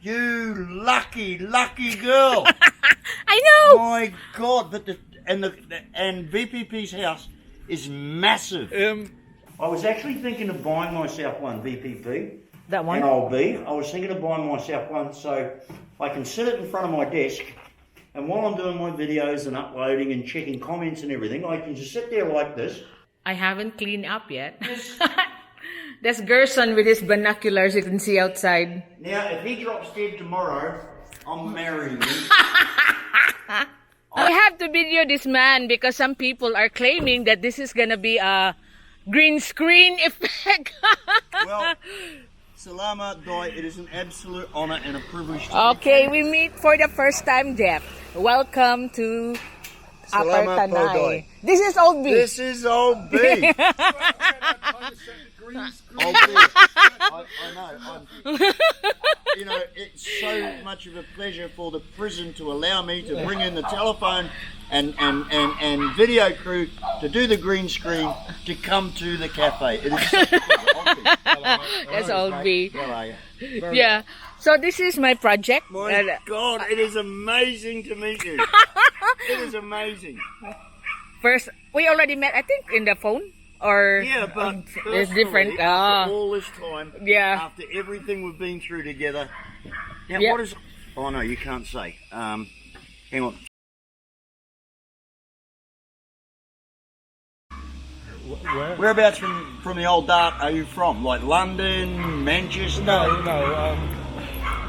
You lucky, lucky girl. I know. My God, but and V.P.P's house is massive. I was actually thinking of buying myself one, V.P.P. That one? And I was thinking of buying myself one so I can sit it in front of my desk, and while I'm doing my videos and uploading and checking comments and everything, I can just sit there like this. I haven't cleaned up yet. That's Gerson with his binoculars you can see outside. Now, if he drops dead tomorrow, I'm marrying him. I have to video this man because some people are claiming that this is gonna be a green screen effect. Well, Salamat Doi, it is an absolute honor and a privilege to Okay, we meet for the first time, Jeff. Welcome to Upper Salamat Tanay. Doi. This is Old B. This is Old B. Old B. I know. You know, it's so much of a pleasure for the prison to allow me to bring in the telephone and video crew to do the green screen to come to the cafe. It is such a pleasure. That's Old B. How are you? Yeah. So this is my project. My God, it is amazing to meet you. It is amazing. First, we already met, I think, in the phone. Or Yeah, but it's different. After all this time, Yeah. after everything we've been through together. Now, Yep. what is? Oh no, you can't say. Hang on. Where? Whereabouts from the old dark are you from? Like London, Manchester? No.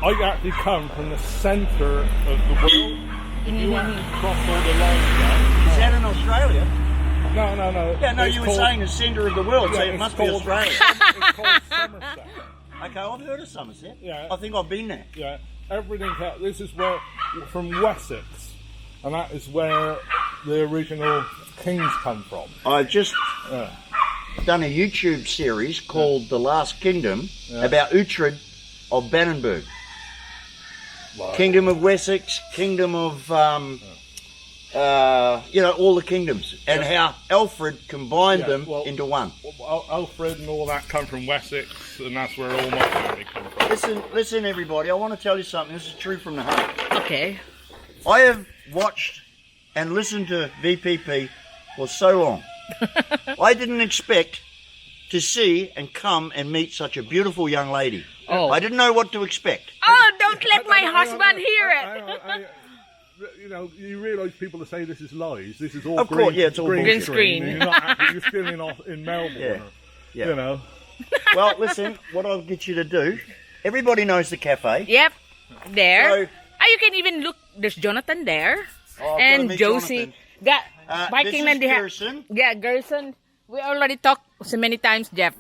I actually come from the centre of the world. If you want to cross all the lines there. Is that in Australia? No. Yeah, no, It's you were called- saying the centre of the world, so yeah, it it's must be called- Australia. It's called Somerset. Okay, I've heard of Somerset. Yeah. I think I've been there. Yeah, everything. This is where from Wessex, and that is where the original kings come from. I've just Yeah. done a YouTube series called The Last Kingdom about Uhtred of Bannenberg. Right. Kingdom of Wessex, Kingdom of, all the kingdoms, and how Alfred combined Yeah, them well- into one. Alfred and all that come from Wessex, and that's where all my family come from. Listen, everybody, I want to tell you something. This is true from the heart. okay. I have watched and listened to V.P.P. for so long. I didn't expect to see and come and meet such a beautiful young lady. Oh. I didn't know what to expect. Oh, don't let my husband hear it. You know, you realise people that say this is lies. This is all Of green, course, yeah, it's all green green screen. You're, not actually, you're still in Melbourne. Yeah, yeah. You know. Well, listen, what I'll get you to do, everybody knows the cafe. Yep. There. So- You can even look. There's Jonathan there. Oh, I've gotta And meet Josie. Jonathan. Parking This land is they have. Gerson. Yeah, Gerson. We already talked so many times, Jeff.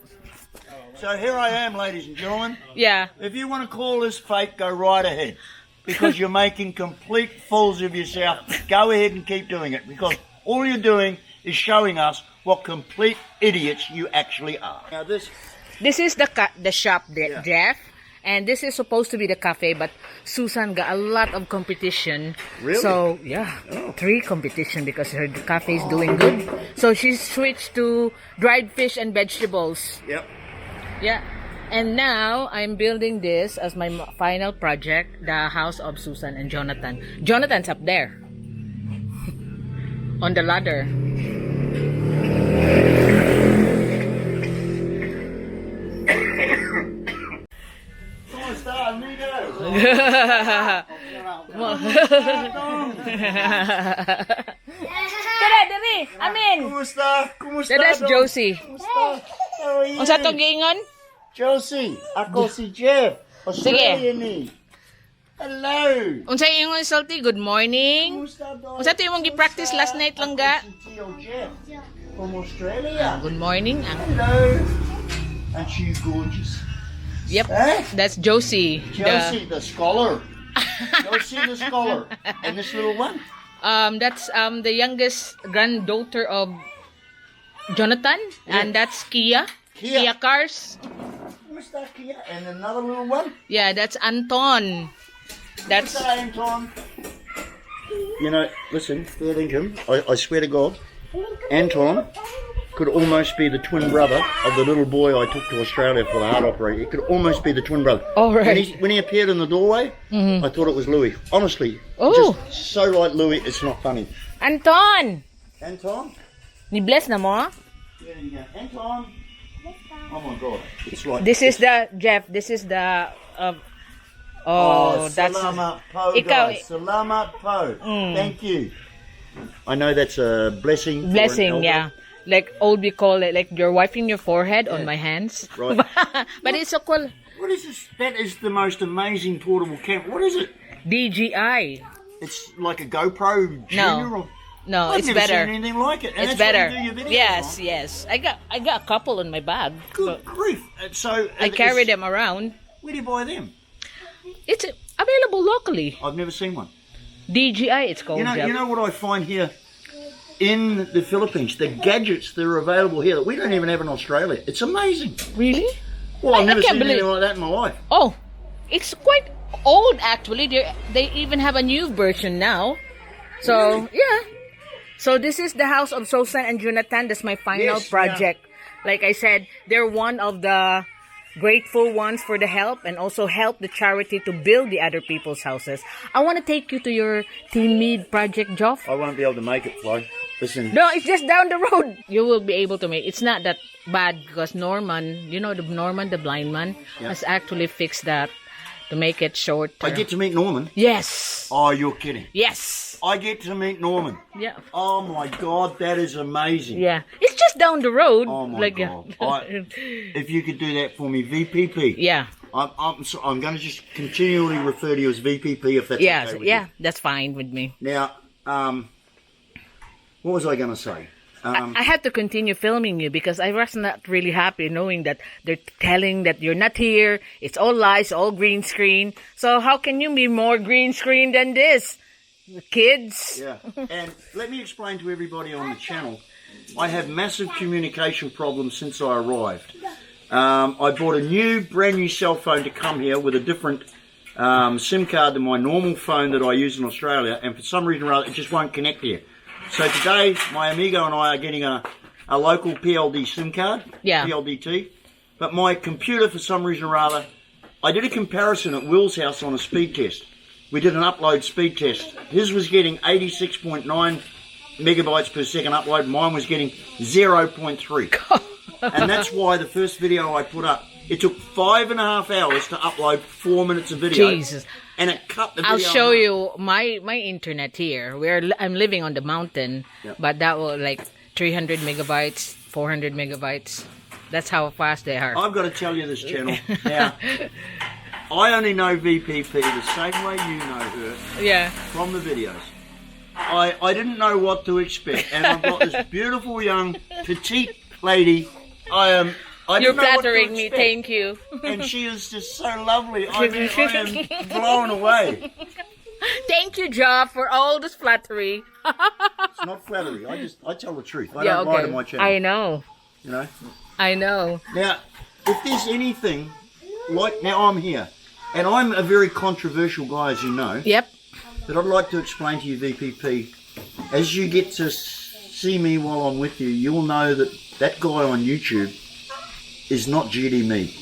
So here I am, ladies and gentlemen. Yeah. If you want to call this fake, go right ahead. Because you're making complete fools of yourself. Go ahead and keep doing it. Because all you're doing is showing us what complete idiots you actually are. Now this, This is the shop there, Yeah. Jeff. And this is supposed to be the cafe, but Susan got a lot of competition. Really? So, yeah, 3 competition because her cafe is doing good. So she switched to dried fish and vegetables. yep. Yeah. And now I'm building this as my final project, the house of Susan and Jonathan. Jonathan's up there on the ladder. ¿Cómo está, amigo? Tara, dali. Amin. ¿Cómo está? ¿Cómo está? That's Don? Josie. ¿Cómo está? How are you? Unsa to giingon? Josie, ako si Jeff. Australian ni. Hello. Unsa ingon salty? Good morning. Kumusta, Don? Unsa to imong gi-practice last night lang ga? Ako si Tio Jeff from Australia. Good morning. Hello. Aren't you gorgeous? Yep. Eh? That's Josie. Josie, the scholar. Josie, the scholar. And this little one. That's the youngest granddaughter of Jonathan, and that's Kia. Kia. Cars. Kumusta, Kia? And another little one. Yeah, that's Anton. That's Kumusta, Anton? You know, listen, fair dinkum. I swear to God, Anton could almost be the twin brother of the little boy I took to Australia for the heart operation. It could almost be the twin brother. Oh, right. When he appeared in the doorway, I thought it was Louis. Honestly, Oh. just so like Louis, it's not funny. Anton! Anton? Ni-bless na mo? There you go. Anton? Oh my God. It's like... This is the, Jeff, this is the, that's... Salamat po, Ikaw- guys. Salamat po. Thank you. I know that's a blessing. for an Blessing, elder. yeah. Like old we call it, like you're wiping your forehead on my hands. Right. But it's so cool. What is this? That is the most amazing portable camera. What is it? DJI. It's like a GoPro Junior? Or... No, I've it's never better. seen anything like it. And It's that's what better. you do your videos Yes, on. yes. I got a couple in my bag. Good grief. So I carry them around. Where do you buy them? It's available locally. I've never seen one. DJI, it's called. Jeff. You know what I find here in the Philippines? The gadgets that are available here that we don't even have in Australia. It's amazing. Really? Well, I've I never can't seen believe- anything like that in my life. Oh, it's quite old actually. They even have a new version now. So yeah. So this is the house of Susan and Jonathan. That's my final Yes, project. Like I said, they're one of the grateful ones for the help and also help the charity to build the other people's houses. I want to take you to your Team Mead project, Joff. I won't be able to make it, Flo. Listen. No, it's just down the road. You will be able to make. It's not that bad because Norman, you know, the blind man, has actually fixed that to make it short. I get to meet Norman. Yes. Oh, you're kidding. Yes. I get to meet Norman. Yeah. Oh my God, that is amazing. Yeah. It's just down the road. Oh my like, God. Yeah. If you could do that for me, V.P.P. Yeah. I'm going to just continually refer to you as V.P.P. if that's Yeah. okay with Yeah. you. That's fine with me. Now, what was I going to say? I had to continue filming you because I was not really happy knowing that they're telling that you're not here. It's all lies, all green screen. So how can you be more green screen than this? Kids? Yeah. And let me explain to everybody on the channel. I have massive communication problems since I arrived. I bought a brand new cell phone to come here with a different SIM card than my normal phone that I use in Australia, and for some reason or other, it just won't connect here. So today, my amigo and I are getting a local PLD SIM card, PLDT, but my computer, for some reason or other, I did a comparison at Will's house on a speed test. We did an upload speed test. His was getting 86.9 megabytes per second upload. Mine was getting 0.3. And that's why the first video I put up, it took 5.5 hours to upload 4 minutes of video. Jesus. And it cut the video. I'll show you my internet here. I'm living on the mountain, but that will like 300 megabytes, 400 megabytes. That's how fast they are. I've got to tell you this, channel. Now, I only know V.P.P. the same way you know her. Yeah. From the videos. I didn't know what to expect, and I've got this beautiful young petite lady. I You're didn't know what to flattering me. expect. Thank you. And she is just so lovely. I mean, I am blown away. Thank you, Job, for all this flattery. It's not flattery. I tell the truth. I don't lie to my channel. I know. You know. I know. Now, if there's anything like now, I'm here, and I'm a very controversial guy, as you know. Yep. But I'd like to explain to you, V.P.P. As you get to see me while I'm with you, you'll know that guy on YouTube is not GD me.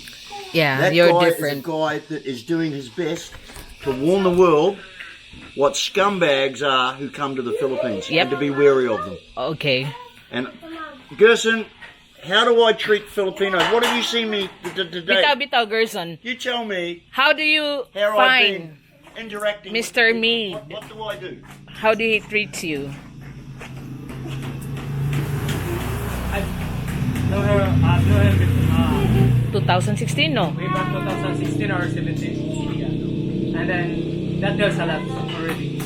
Yeah, That you're guy different. is a guy that is doing his best to warn the world what scumbags are who come to the Philippines and to be wary of them. Okay. And Gerson, how do I treat Filipinos? What have you seen me today? Bitaw, Gerson. You tell me How do you how I've find been interacting Mr. with Mead? What do I do? How do he treat you? No, him 2016, no? way back 2016 or 17. Yeah. And then that tells a lot already.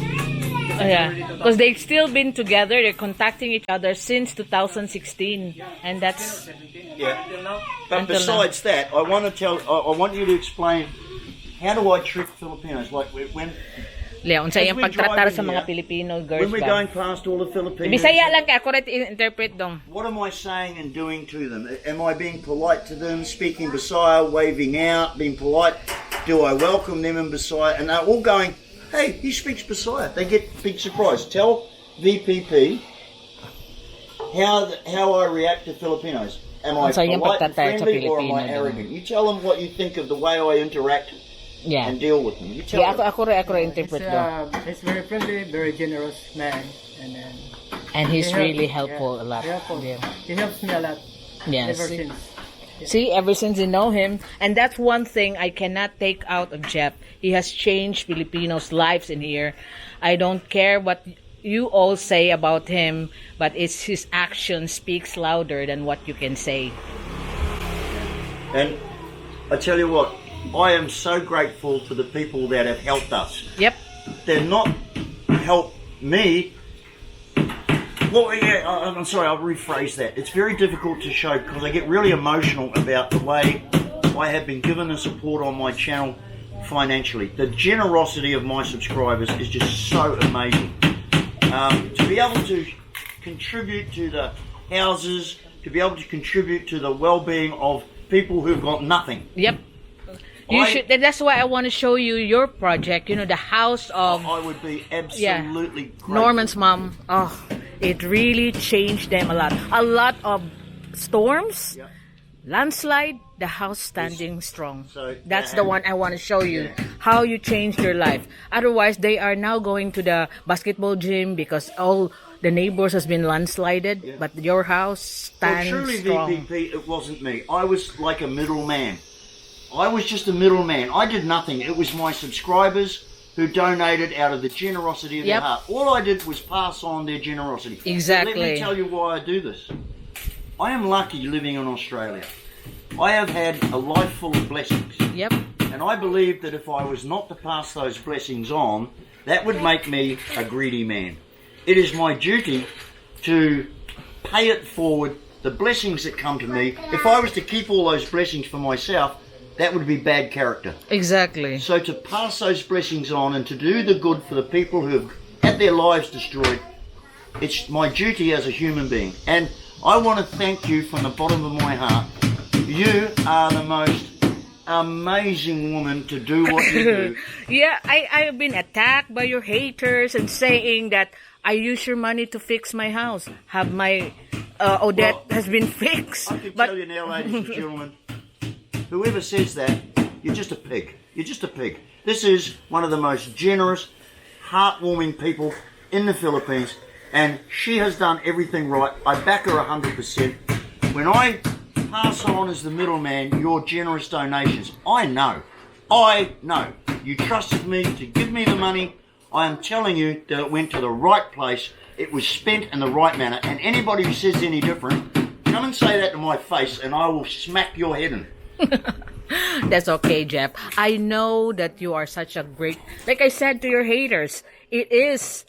Yeah, because they've still been together. They're contacting each other since 2016, and that's Yeah. Till now. But Until besides that, I want you to explain how do I treat Filipinos? Like when Leon sa As iyang we pagtratar drive sa in mga here, Pilipino girls when we're ba? going past all the Filipinos, Bisaya lang kaya, correct interpret dong. what am I saying and doing to them? Am I being polite to them, speaking Bisaya, waving out, being polite? Do I welcome them in Bisaya? And they're all going, hey, he speaks Bisaya. They get big surprise. Tell V.P.P. how I react to Filipinos. Am I So, yung polite and pagtatay sa friendly or am Pilipino I daw. arrogant? You tell them what you think of the way I interact Yeah. and deal with them. You tell Yeah, them. ako interpret daw. He's very friendly, very generous man, and then And he's he help- really helpful a lot. helpful. Yeah. He helps me a lot. Yes. Ever since. See, ever since you know him, and that's one thing I cannot take out of Jeff. He has changed Filipinos' lives in here. I don't care what you all say about him, but it's his action speaks louder than what you can say. And I tell you what, I am so grateful to the people that have helped us. Yep. They're not helped me. Well, yeah, I'm sorry, I'll rephrase that. It's very difficult to show because I get really emotional about the way I have been given the support on my channel financially. The generosity of my subscribers is just so amazing. To be able to contribute to the houses, to be able to contribute to the well-being of people who've got nothing. Yep. That's why I want to show you your project. You know, the house of I would be absolutely grateful. Norman's mom. Oh, it really changed them a lot. A lot of storms, Yeah. landslide, the house standing strong. So That's the one I want to show you. How you changed your life. Otherwise, they are now going to the basketball gym because all the neighbors has been landslided. Yeah. But your house Well, stands truly, strong. V.P.P, it wasn't me. I was like a middleman. I was just a middleman. I did nothing. It was my subscribers who donated out of the generosity of Yep. their heart. All I did was pass on their generosity. Exactly. But let me tell you why I do this. I am lucky living in Australia. I have had a life full of blessings. Yep. And I believe that if I was not to pass those blessings on, that would make me a greedy man. It is my duty to pay it forward, the blessings that come to me. If I was to keep all those blessings for myself, that would be bad character. Exactly. So to pass those blessings on and to do the good for the people who have had their lives destroyed, it's my duty as a human being. And I want to thank you from the bottom of my heart. You are the most amazing woman to do what you do. Yeah, I've been attacked by your haters and saying that I use your money to fix my house. Have my Odette Well, has been fixed. I can But tell you now, ladies and gentlemen, whoever says that, you're just a pig. You're just a pig. This is one of the most generous, heartwarming people in the Philippines, and she has done everything right. I back her 100%. When I pass on as the middleman your generous donations, I know. You trusted me to give me the money. I am telling you that it went to the right place. It was spent in the right manner. And anybody who says any different, come and say that to my face and I will smack your head in. that's okay, Jeff. I know that you are such a great, like I said to your haters, it is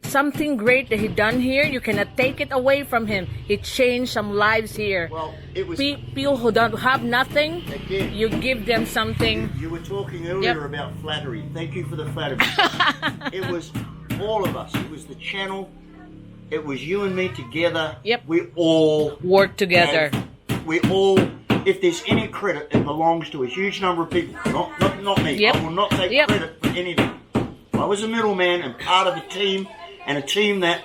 something great that he done here. You cannot take it away from him. He changed some lives here. Well, it was... People who don't have nothing, Again. you give them something. You were talking earlier Yep. about flattery. Thank you for the flattery. It was all of us. It was the channel. It was you and me together. Yep. We all Work together. We all, if there's any credit, it belongs to a huge number of people. Not me. Yep. I will not take Yep. credit for anything. I was a middleman and part of the team, and a team that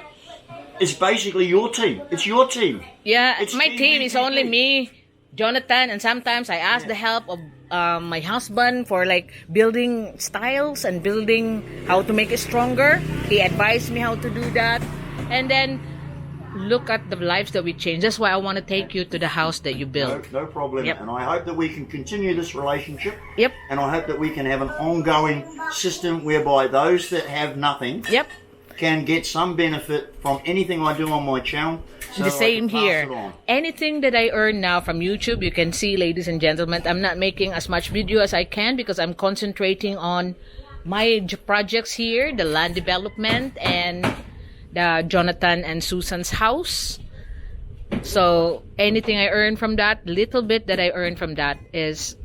is basically your team. It's your team. Yeah, It's my team team is only V.P.P. me, Jonathan, and sometimes I ask the help of my husband for like building styles and building how to make it stronger. He advised me how to do that. And then look at the lives that we change. That's why I want to take you to the house that you built. No problem. Yep. And I hope that we can continue this relationship. Yep. And I hope that we can have an ongoing system whereby those that have nothing Yep. can get some benefit from anything I do on my channel. So The I same can pass here. it on. Anything that I earn now from YouTube, you can see, ladies and gentlemen, I'm not making as much video as I can because I'm concentrating on my projects here, the land development and the Jonathan and Susan's house. So anything I earn from that, little bit that I earn from that is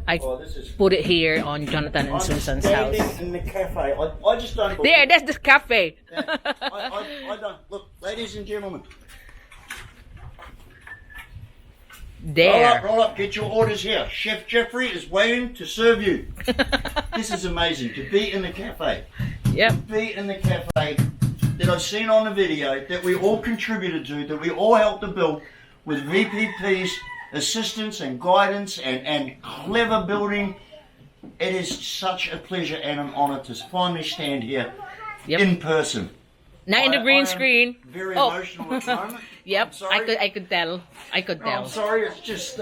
I Oh, this is... put it here on Jonathan and I'm Susan's standing house. in the cafe. I just don't believe... There, that's the cafe. I don't... Look, ladies and gentlemen. There. Roll up, get your orders here. Chef Jeffrey is waiting to serve you. This is amazing, to be in the cafe. Yep. Be in the cafe that I've seen on the video that we all contributed to, that we all helped to build with V.P.P's assistance and guidance and clever building. It is such a pleasure and an honour to finally stand here in person. Not in the green I am screen. Very emotional at the moment. Yep, I'm sorry. I could tell. I could Oh, tell. I'm sorry, it's just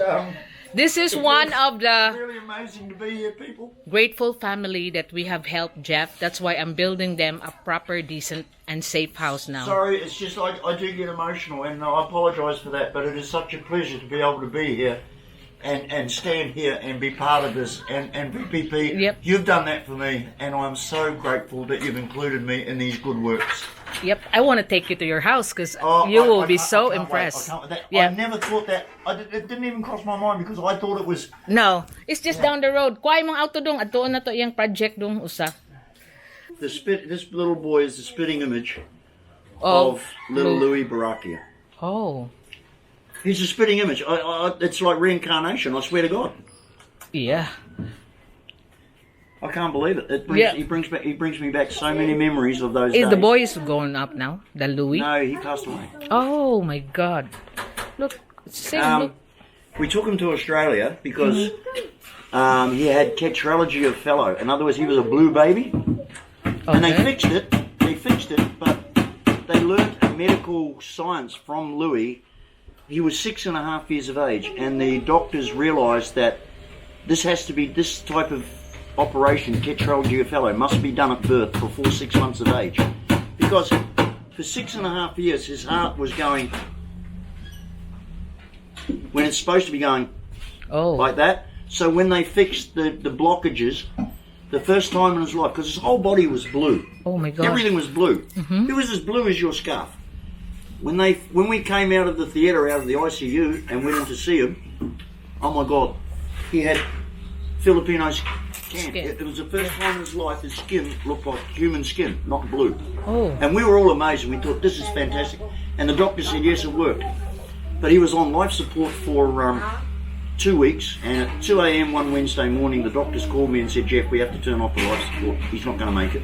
This is one of the really amazing to be here, people. grateful family that we have helped Jeff. That's why I'm building them a proper, decent, and safe house now. Sorry, it's just I do get emotional, and I apologise for that, but it is such a pleasure to be able to be here and stand here and be part of this. And V.P.P, Yep. you've done that for me, and I'm so grateful that you've included me in these good works. Yep, I want to take you to your house because Oh, you will I be can't- so I can't impressed. wait. I Yeah. never thought that. It didn't even cross my mind because I thought it was. No, it's just down the road. Kuhay mong auto dong, atoon na to yung project dong usa. This little boy is the spitting image of little Louis Baracchia. Oh, He's a spitting image. It's like reincarnation. I swear to God. yeah. I can't believe it. Yeah. He brings me back so many memories of those Is days. the boy is going up now? The Louis? No, he passed away. Oh my God! Look, it's the same. Look. We took him to Australia because he had tetralogy of fellow. In other words, he was a blue baby, and they Okay. fixed it. But they learnt medical science from Louis. He was 6.5 years of age, and the doctors realised that this type of operation, tetralogy of fellow, must be done at birth before 6 months of age, because for 6.5 years his heart was going when it's supposed to be going Oh. like that. So when they fixed the blockages, the first time in his life, because his whole body was blue, Oh my God. everything was blue. It was as blue as your scarf. When we came out of the theatre, out of the ICU, and went in to see him, oh my God, he had Filipino skin. It was the first time in his life his skin looked like human skin, not blue. Oh. And we were all amazed, and we thought, this is fantastic. And the doctor said, yes, it worked. But he was on life support for 2 weeks, and at 2 a.m. one Wednesday morning, the doctors called me and said, Jeff, we have to turn off the life support. He's not going to make it.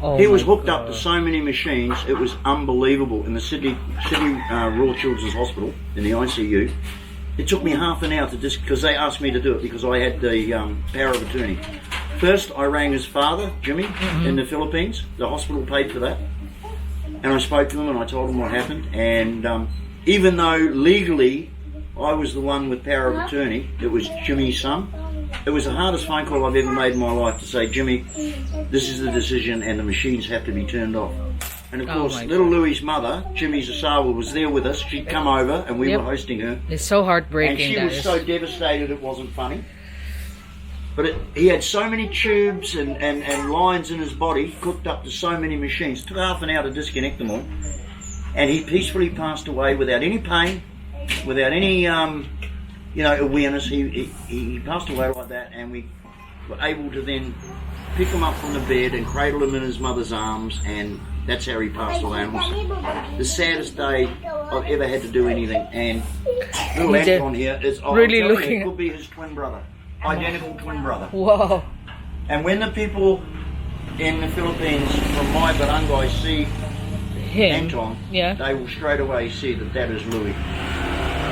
Oh He was my hooked up God. to so many machines, it was unbelievable. In the Sydney Royal Children's Hospital, in the ICU, it took me half an hour to because they asked me to do it because I had the power of attorney. First, I rang his father, Jimmy, in the Philippines. The hospital paid for that. And I spoke to him and I told him what happened. And even though legally I was the one with power of attorney, it was Jimmy's son. It was the hardest phone call I've ever made in my life to say, Jimmy, this is the decision and the machines have to be turned off. And of Oh course, my little Louie's mother, Jimmy Zasawa, was there with us. She'd come over and we Yep. were hosting her. It's so And heartbreaking. she That was is. so devastated it wasn't funny. But he had so many tubes and lines in his body, hooked up to so many machines. It took half an hour to disconnect them all. And he peacefully passed away without any pain, without any awareness. He passed away like that, and we were able to then pick him up from the bed and cradle him in his mother's arms, and that's how he passed away. And it was the saddest day I've ever had to do anything. And little He did. Anton here is Really I'm telling looking you, at- it could be his twin brother, identical twin brother. Whoa. And when the people in the Philippines from my barangay see Him. Anton, Yeah. they will straight away see that is Louis.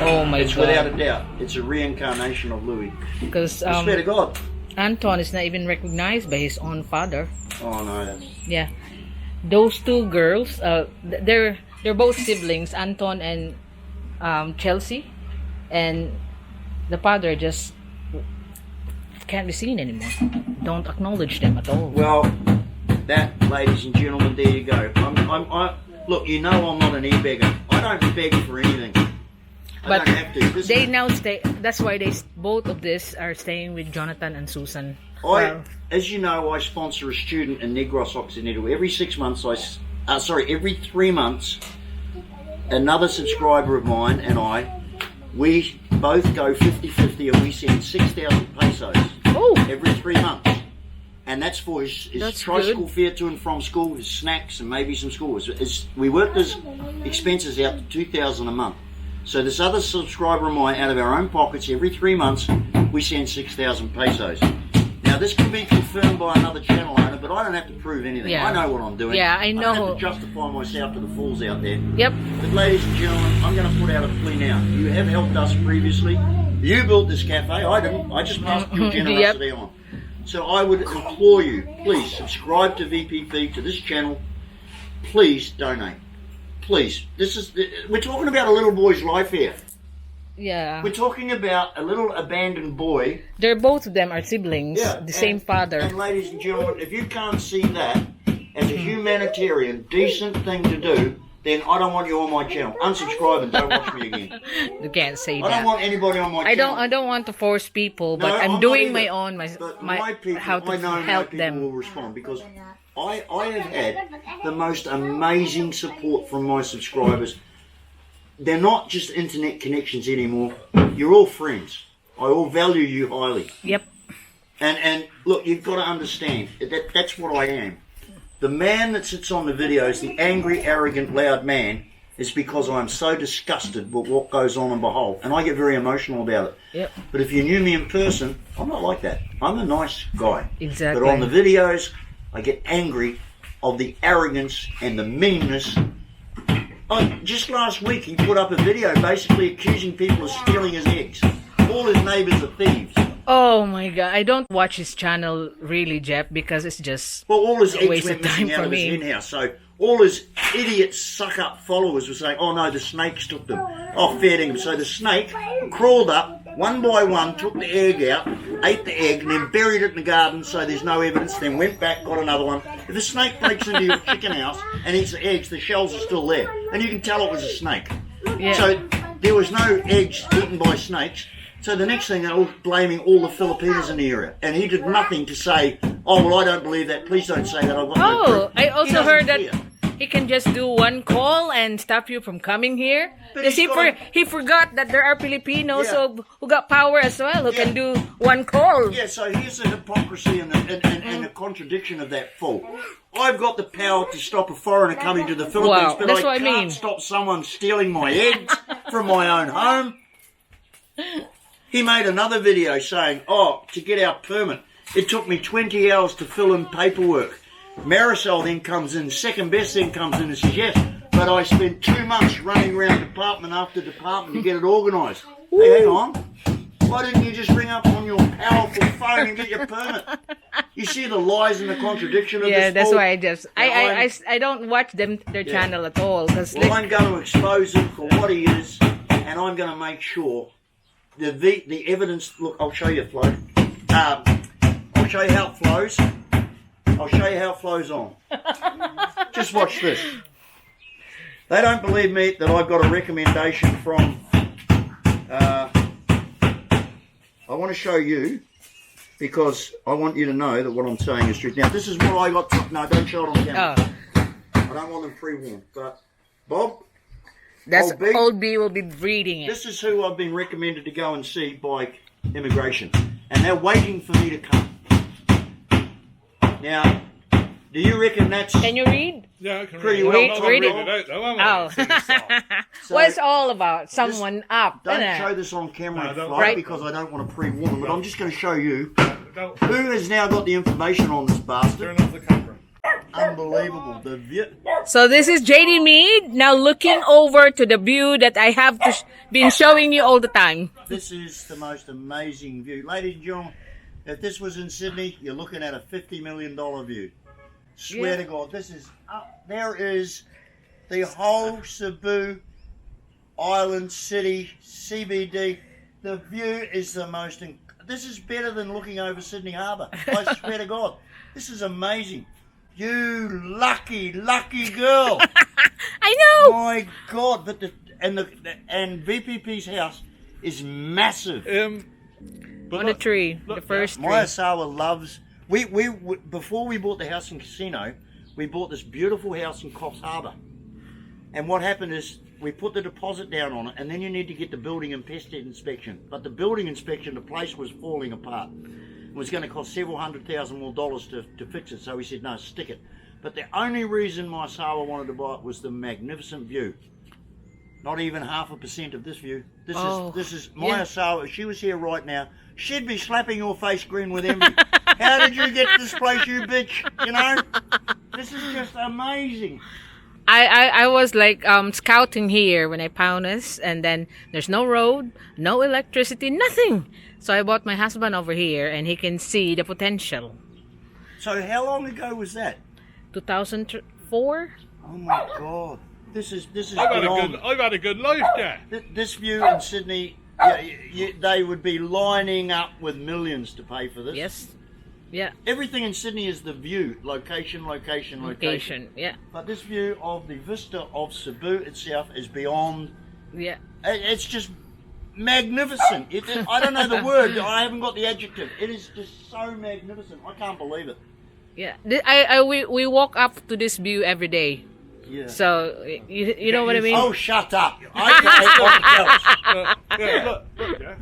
Oh my It's without a God. doubt. It's a reincarnation of Louis. Because I swear to God. Anton is not even recognized by his own father. Oh no, that's... Yeah. Those two girls, they're both siblings, Anton and Chelsea, and the father just can't be seen anymore. Don't acknowledge them at all. Well, that, ladies and gentlemen, there you go. Look, you know I'm not an e-beggar. I don't beg for anything. I But don't have to. This they is- now stay. That's why both of this are staying with Jonathan and Susan. Well, As you know, I sponsor a student in Negros Occidental. Every 6 months, every 3 months, another subscriber of mine and we both go 50-50 and we send 6,000 pesos oh, every 3 months. And that's for his That's tricycle good. fare to and from school, his snacks and maybe some school. We work his expenses out to 2,000 a month. So this other subscriber of mine, out of our own pockets, every 3 months, we send 6,000 pesos. Now this can be confirmed by another channel owner, but I don't have to prove anything. Yeah. I know what I'm doing. Yeah, I I know. don't have to justify myself to the fools out there. Yep. But ladies and gentlemen, I'm going to put out a plea now. You have helped us previously. You built this cafe. I didn't. I just passed your generosity on. So I would implore you, please subscribe to V.P.P, to this channel. Please donate. Please. We're talking about a little boy's life here. Yeah. We're talking about a little abandoned boy. They're both of them are siblings. Yeah, The same father. And ladies and gentlemen, if you can't see that as a humanitarian, decent thing to do, then I don't want you on my channel. Unsubscribe and don't watch me again. You can't say I don't that. want anybody on my channel. I don't want to force people, but No, I'm not doing either. my own, But my people, how to I know my help people them. will respond because I have had the most amazing support from my subscribers. They're not just internet connections anymore. You're all friends. I all value you highly. Yep. And look, you've got to understand that's what I am. The man that sits on the videos, the angry, arrogant, loud man, is because I'm so disgusted with what goes on in Behold, and I get very emotional about it. Yep. But if you knew me in person, I'm not like that. I'm a nice guy. Exactly. But on the videos, I get angry of the arrogance and the meanness. Just last week, he put up a video basically accusing people of stealing his eggs. All his neighbours are thieves. Oh my god, I don't watch his channel really, Jeff, because it's just Well, all his a eggs waste went of time missing out for of his me. hen house. So all his idiot suck-up followers were saying, oh no, the snakes took them. Oh, fair dinkum. So the snake crawled up, one by one, took the egg out, ate the egg, and then buried it in the garden so there's no evidence, then went back, got another one. If a snake breaks into your chicken house and eats the eggs, the shells are still there. And you can tell it was a snake. Yeah. So there was no eggs eaten by snakes. So the next thing, they're all blaming all the Filipinos in the area. And he did nothing to say, oh, well, I don't believe that. Please don't say that. I've got no Oh, proof. I He also doesn't heard that care. he can just do one call and stop you from coming here. But Because he's got he forgot that there are Filipinos Yeah. who got power as well, who Yeah. can do one call. Yeah, so here's the hypocrisy and the contradiction of that fool. I've got the power to stop a foreigner coming to the Philippines, Wow, but that's I what I can't mean. stop someone stealing my eggs from my own home. He made another video saying, oh, to get our permit, it took me 20 hours to fill in paperwork. Marisol then comes in, second best then comes in and says, yes, but I spent 2 months running around department after department to get it organised. Hey, hang on. Why didn't you just ring up on your powerful phone and get your permit? You see the lies and the contradiction of Yeah, this that's fool? why I just I don't watch their channel at all because Well, I'm going to expose him for what he is, and I'm going to make sure the evidence. Look, I'll show you, Flo. I'll show you how it flows. I'll show you how it flows on. Just watch this. They don't believe me that I've got a recommendation from. I want to show you because I want you to know that what I'm saying is true. Now, this is what I got. No, don't show it on camera. oh, I don't want them pre-warned. But Bob, that's Old B? Old B will be reading it. this is who I've been recommended to go and see by immigration, and they're waiting for me to come. Now, do you reckon that's? Can you read? Yeah, I can Pretty read, well it. I'm not read reading it. it out though, am I? Oh. So, What's all about? Someone up. Don't innit? show this on camera, No, don't. Flo, Right. because I don't want to pre-warn them. But I'm just going to show you Don't who has now got the information on this bastard. turn off the camera. Unbelievable. The So this is JD Mead now looking over to the view that I have been showing you all the time. This is the most amazing view, ladies and gentlemen. If this was in Sydney, you're looking at a $50 million view. Swear to God, this is up. There is the whole Cebu island city CBD. The view is the most. This is better than looking over Sydney Harbour. I swear to God, this is amazing. You lucky, lucky girl. I know. My God, but and V.P.P's house is massive. But On the tree, the look, first tree. My Asawa loves. We before we bought the house in Casino, we bought this beautiful house in Coffs Harbour. And what happened is we put the deposit down on it, and then you need to get the building and pest inspection. But the building inspection, the place was falling apart. It was going to cost several $100,000 more to fix it. So we said, no, stick it. But the only reason my Asawa wanted to buy it was the magnificent view. Not even 0.5% of this view. This is my yeah. Asawa. If she was here right now, she'd be slapping your face green with envy. How did you get this place, you bitch? You know, this is just amazing. I was like scouting here when I found this, and then there's no road, no electricity, nothing. So I brought my husband over here, and he can see the potential. So how long ago was that? 2004. Oh my God! This is I've had a good life there. This view in Sydney, they would be lining up with millions to pay for this. Yes. Yeah. Everything in Sydney is the view, location. Yeah. But this view of the vista of Cebu itself is beyond. Yeah. It's just magnificent. I don't know the word. I haven't got the adjective. It is just so magnificent. I can't believe it. Yeah. We walk up to this view every day. Yeah. So you know what I mean? Oh, shut up! I can't. Look, Jeff.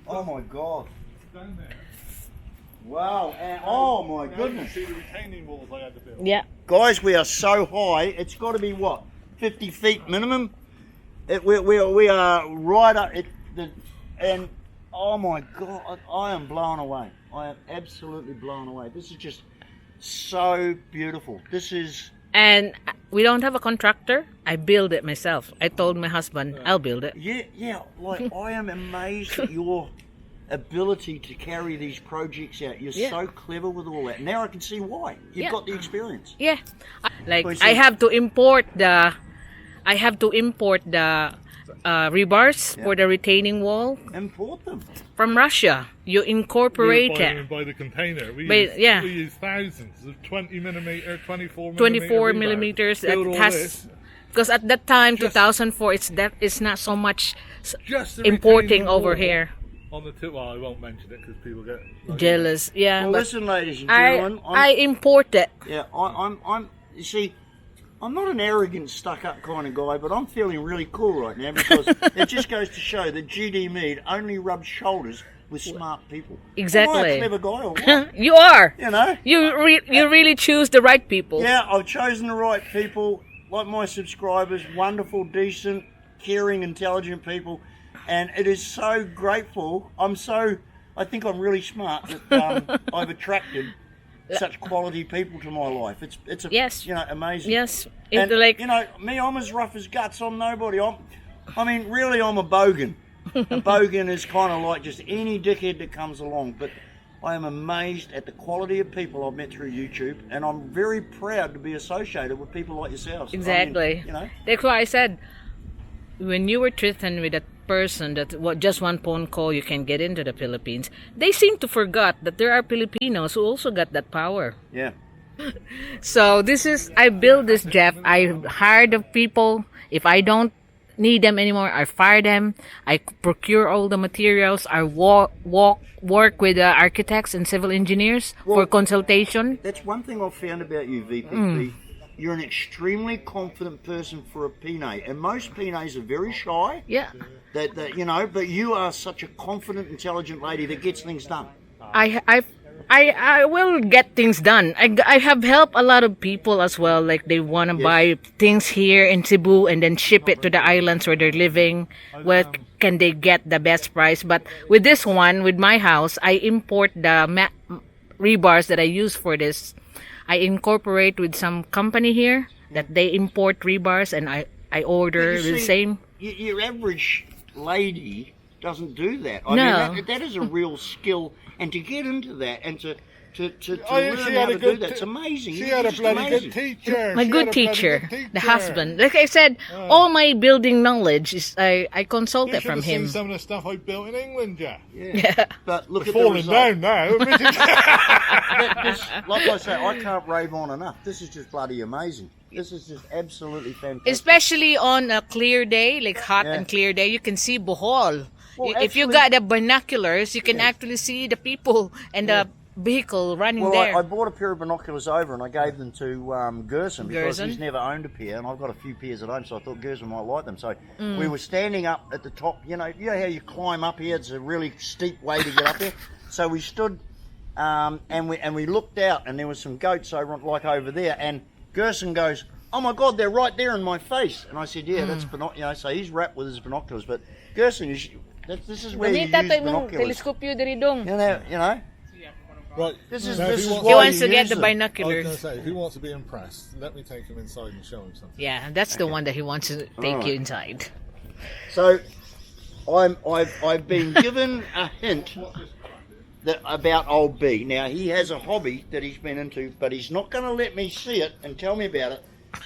Oh my God! Down there. Wow! Oh my goodness! See the retaining walls I had to build. Yeah. Guys, we are so high. It's got to be what, 50 feet minimum. We are right up. And oh my God, I am blown away. I am absolutely blown away. This is just so beautiful. This is. And we don't have a contractor. I build it myself. I told my husband, I'll build it. Yeah. Like I am amazed at your ability to carry these projects out. You're so clever with all that. Now I can see why. You've got the experience. Yeah. Like I have to import the rebars for the retaining wall Import them. from Russia. You incorporate We buy it. them by the container. We But, use thousands of 20 millimeter, 24 millimeters. Build It all has this. because at that time, 2004, it's not so much Just the importing retaining over wall here. On the tip, well, I won't mention it because people get Jealous, yeah. Well, but listen, ladies and gentlemen. I import it. Yeah, I'm. You see, I'm not an arrogant, stuck-up kind of guy, but I'm feeling really cool right now because it just goes to show that GD Mead only rubs shoulders with smart people. Exactly. Am I a clever guy or what? You are. You know? You really choose the right people. Yeah, I've chosen the right people, like my subscribers, wonderful, decent, caring, intelligent people, and it is so grateful. I think I'm really smart that I've attracted such quality people to my life. It's Yes. amazing. Yes. And, Like me, I'm as rough as guts. I'm nobody. Really, I'm a bogan. A bogan is kind of like just any dickhead that comes along. But I am amazed at the quality of people I've met through YouTube, and I'm very proud to be associated with people like yourselves. exactly. That's why I said when you were threatened with that person that just one phone call you can get into the Philippines, they seem to forget that there are Filipinos who also got that power. Yeah. So I build this, Jeff. I hire the people. If I don't need them anymore, I fire them. I procure all the materials. I work with architects and civil engineers for consultation. That's one thing I've found about you, V.P.P. You're an extremely confident person for a Pinay, and most Pinays are very shy. Yeah. But you are such a confident, intelligent lady that gets things done. I will get things done. I have helped a lot of people as well. Like they want to buy things here in Cebu and then ship it to the islands where they're living. Where can they get the best price? But with this one, with my house, I import the rebars that I use for this. I incorporate with some company here that they import rebars, and I order the same. Your average lady doesn't do that. No. That is a real skill, and to get into that and to learn she how had to a do good that, it's amazing. She It's had a just bloody amazing. good teacher. My She good had a bloody teacher, good the teacher. husband. Like I said, all my building knowledge is I consult You it should from have seen him. some of the stuff I built in England, Jack. Yeah. But look at the Falling result. down now. Like I say, I can't rave on enough. This is just bloody amazing. This is just absolutely fantastic. Especially on a clear day, like hot Yeah. and clear day, you can see Bohol. Well, If you actually- got the binoculars, you can actually see the people and the vehicle running Well, there. I bought a pair of binoculars over and I gave them to Gerson because Gerson? he's never owned a pair, and I've got a few pairs at home, so I thought Gerson might like them. So we were standing up at the top. You know how you climb up here? It's a really steep way to get up there. So we stood and we looked out, and there was some goats over there. And Gerson goes, "Oh my God, they're right there in my face!" And I said, "Yeah, that's binoculars." So he's wrapped with his binoculars, but Gerson, this is where you use Bonita tayo mong binoculars. teleskopyo diri dong. You know. Right. This is now, if this is wants- He why wants you to get use the them. I was going binoculars. to say, if he wants to be impressed, let me take him inside and show him something. Yeah, that's the one that he wants to take you Alright. inside. So, I've been given a hint that about old B. Now he has a hobby that he's been into, but he's not going to let me see it and tell me about it.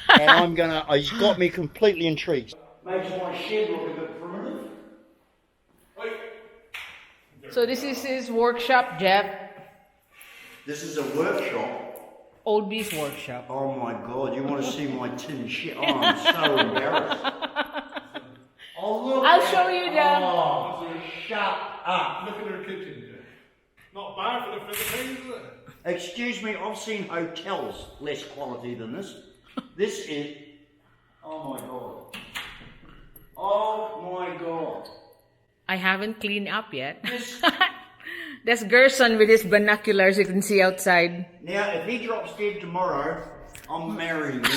And he's got me completely intrigued. Makes my shed look a bit primitive. So this is his workshop, Jeff. This is a workshop. Old B's workshop. Oh my God! You want to see my tin shed? Oh, I'm so embarrassed. Oh look! I'll show you the... Oh, shut up! Look at their kitchen here. Not bad for the Philippines, is it? Excuse me, I've seen hotels less quality than this. This is... Oh my God. Oh my God. I haven't cleaned up yet. This... That's Gerson with his binoculars you can see outside. Now, if he drops dead tomorrow, I'm marrying him.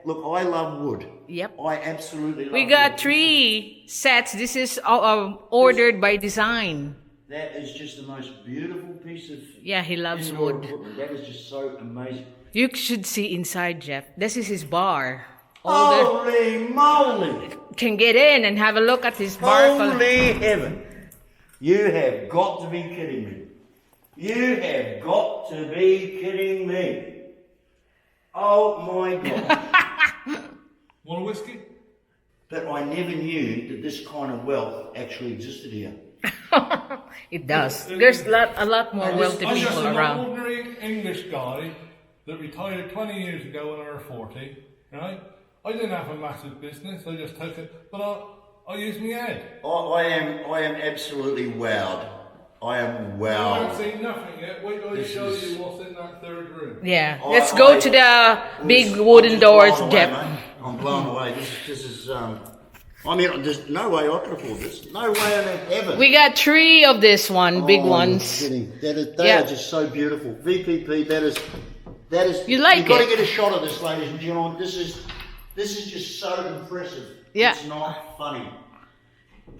Look, I love wood. Yep. I absolutely love We got wood. 3 sets. This is ordered by design. That is just the most beautiful piece of Yeah, he loves indoor wood. equipment. That is just so amazing. You should see inside, Jeff. This is his bar. All Holy moly! the can get in and have a look at his bar. Holy heaven! You have got to be kidding me. You have got to be kidding me. Oh my God. Want a whiskey? But I never knew that this kind of wealth actually existed here. It does. There's a lot more wealthy I'm just people an around. ordinary English guy that retired 20 years ago when I was 40, right? I didn't have a massive business, I just took it, but I used my head. I am absolutely wowed. I am I haven't wowed. seen nothing yet. Wait till I This show is- you what's in that third room. Yeah. I- Let's go I- to the big I'm wooden just doors, blown away, Jeff. mate. I'm blown away. This is I mean, there's no way I could afford this. No way in heaven. We got 3 of this one, big Oh, ones. you're kidding. They Yeah. are just so beautiful. V.P.P. That is. You like You've got to it? get a shot of this, ladies and gentlemen. This is just so impressive. Yeah. It's not funny.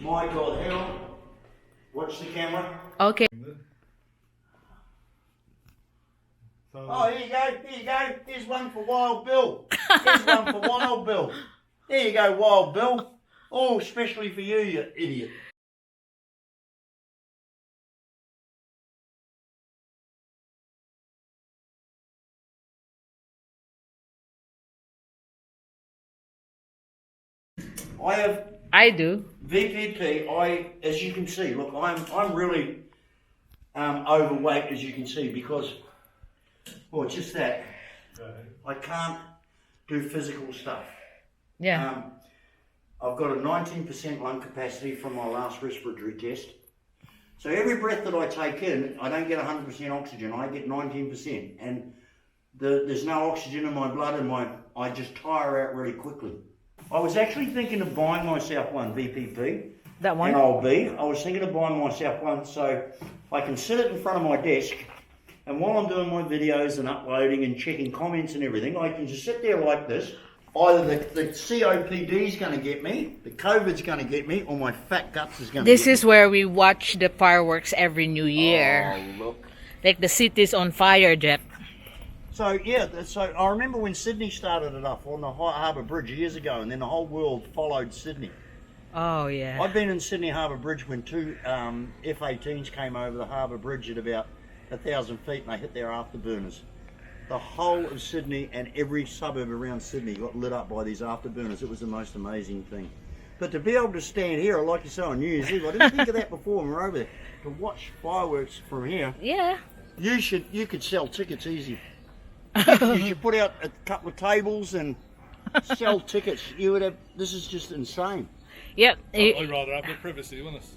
My God, hang on. Watch the camera. Okay. So, Oh, here you go. Here you go. Here's one for Wild Bill. Here's one for Wild Bill. There you go, Wild Bill. Oh, especially for you, you idiot. I do. V.P.P. As you can see, look, I'm really overweight, as you can see, because, well, just that. I can't do physical stuff. Yeah. I've got a 19% lung capacity from my last respiratory test. So every breath that I take in, I don't get 100% oxygen. I get 19%, and there's no oxygen in my blood, and I just tire out really quickly. I was actually thinking of buying myself one, V.P.P. That one? And I'll be. I was thinking of buying myself one so I can sit it in front of my desk, and while I'm doing my videos and uploading and checking comments and everything, I can just sit there like this. Either the COPD is going to get me, the COVID's going to get me, or my fat guts is going to This get is where we watch the fireworks every New me. Year. Oh, look. Like the city's on fire, Jeff. So, yeah, so I remember when Sydney started it up on the Harbour Bridge years ago, and then the whole world followed Sydney. Oh, yeah. I've been in Sydney Harbour Bridge when 2 F-18s came over the Harbour Bridge at about 1,000 feet, and they hit their afterburners. The whole of Sydney and every suburb around Sydney got lit up by these afterburners. It was the most amazing thing. But to be able to stand here, like you say on New Year's Eve, I didn't think of that before when we were over there. To watch fireworks from here, Yeah. you could sell tickets easy. You should put out a couple of tables and sell tickets. You would have. This is just insane. Yep. I'd rather have the privacy, wouldn't it?